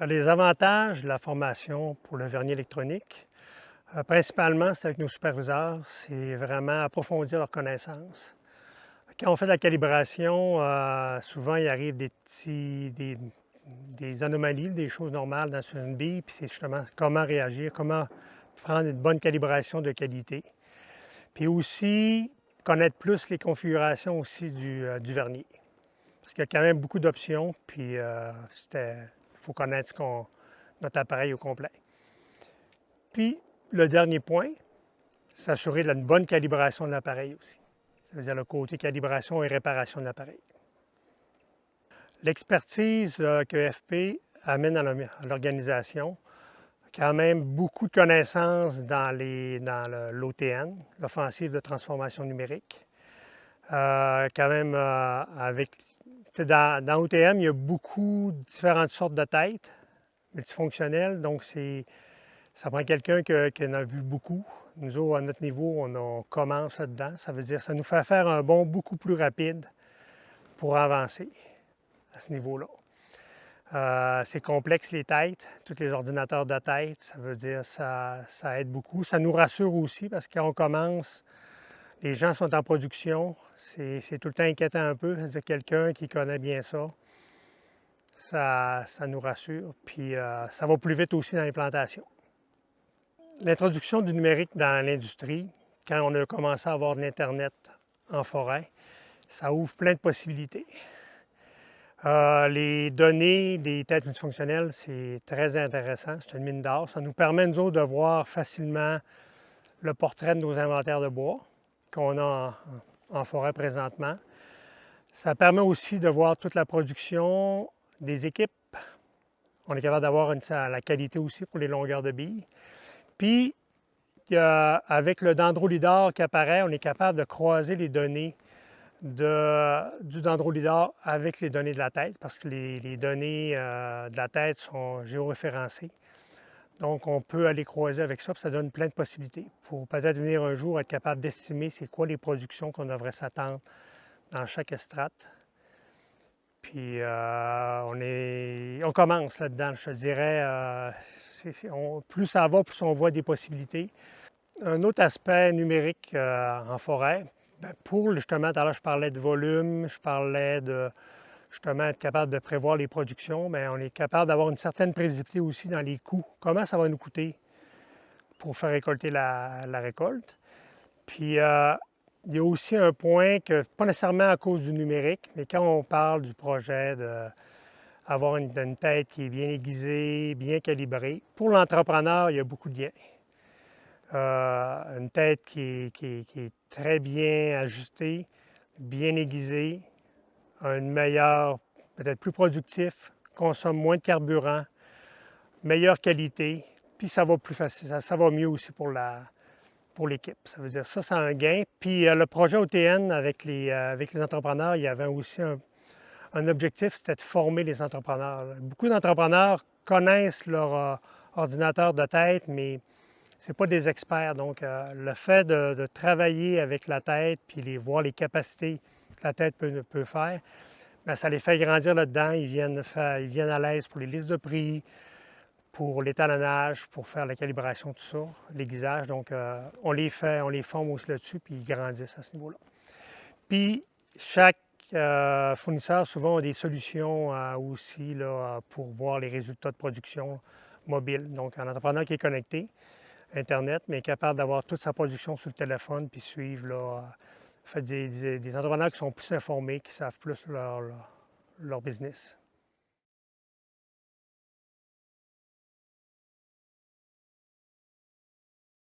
Les avantages de la formation pour le vernis électronique, principalement, c'est avec nos superviseurs, c'est vraiment approfondir leurs connaissances. Quand on fait de la calibration, souvent il arrive des anomalies, des choses normales dans une bille, puis c'est justement comment réagir, comment prendre une bonne calibration de qualité. Puis aussi, connaître plus les configurations aussi du vernis. Parce qu'il y a quand même beaucoup d'options, puis il faut connaître notre appareil au complet. Puis, le dernier point, s'assurer de la bonne calibration de l'appareil aussi. Ça veut dire le côté calibration et réparation de l'appareil. L'expertise que FP amène à l'organisation, quand même beaucoup de connaissances dans l'OTN, l'offensive de transformation numérique. Quand même, dans OTM, il y a beaucoup de différentes sortes de têtes multifonctionnelles, donc ça prend quelqu'un qui en a vu beaucoup. Nous autres, à notre niveau, on commence là-dedans. Ça veut dire que ça nous fait faire un bond beaucoup plus rapide pour avancer à ce niveau-là. C'est complexe les têtes, tous les ordinateurs de tête, ça veut dire que ça aide beaucoup. Ça nous rassure aussi parce que quand on commence, les gens sont en production, c'est tout le temps inquiétant un peu. C'est-à-dire quelqu'un qui connaît bien ça, ça nous rassure. Puis ça va plus vite aussi dans l'implantation. L'introduction du numérique dans l'industrie, quand on a commencé à avoir de l'Internet en forêt, ça ouvre plein de possibilités. Les données des têtes multifonctionnelles, c'est très intéressant, c'est une mine d'or. Ça nous permet, nous autres, de voir facilement le portrait de nos inventaires de bois qu'on a en forêt présentement. Ça permet aussi de voir toute la production des équipes. On est capable d'avoir la qualité aussi pour les longueurs de billes. Puis, avec le dendrolidar qui apparaît, on est capable de croiser les données du dendrolidar avec les données de la tête, parce que les données de la tête sont géoréférencées. Donc, on peut aller croiser avec ça, puis ça donne plein de possibilités pour peut-être venir un jour être capable d'estimer c'est quoi les productions qu'on devrait s'attendre dans chaque estrate. Puis, on commence là-dedans, je te dirais. Plus ça va, plus on voit des possibilités. Un autre aspect numérique en forêt, pour justement, tout à l'heure, je parlais de volume, je parlais de justement être capable de prévoir les productions, mais on est capable d'avoir une certaine prévisibilité aussi dans les coûts. Comment ça va nous coûter pour faire récolter la récolte? Puis, il y a aussi un point que, pas nécessairement à cause du numérique, mais quand on parle du projet d'avoir une tête qui est bien aiguisée, bien calibrée, pour l'entrepreneur, il y a beaucoup de gains. Une tête qui est très bien ajustée, bien aiguisée, une meilleure, peut-être plus productif, consomme moins de carburant, meilleure qualité, puis ça va plus facile, ça va mieux aussi pour l'équipe. Ça veut dire ça, c'est un gain. Puis le projet OTN avec les entrepreneurs, il y avait aussi un objectif, c'était de former les entrepreneurs. Beaucoup d'entrepreneurs connaissent leur ordinateur de tête, mais ce pas des experts. Donc, le fait de travailler avec la tête puis voir les capacités que la tête peut faire, bien, ça les fait grandir là-dedans. Ils viennent à l'aise pour les listes de prix, pour l'étalonnage, pour faire la calibration, tout ça, l'aiguisage. Donc, on les forme aussi là-dessus, puis ils grandissent à ce niveau-là. Puis, chaque fournisseur, souvent, a des solutions aussi là, pour voir les résultats de production mobile. Donc, un entrepreneur qui est connecté, Internet, mais capable d'avoir toute sa production sur le téléphone puis suivre des entrepreneurs qui sont plus informés, qui savent plus leur business.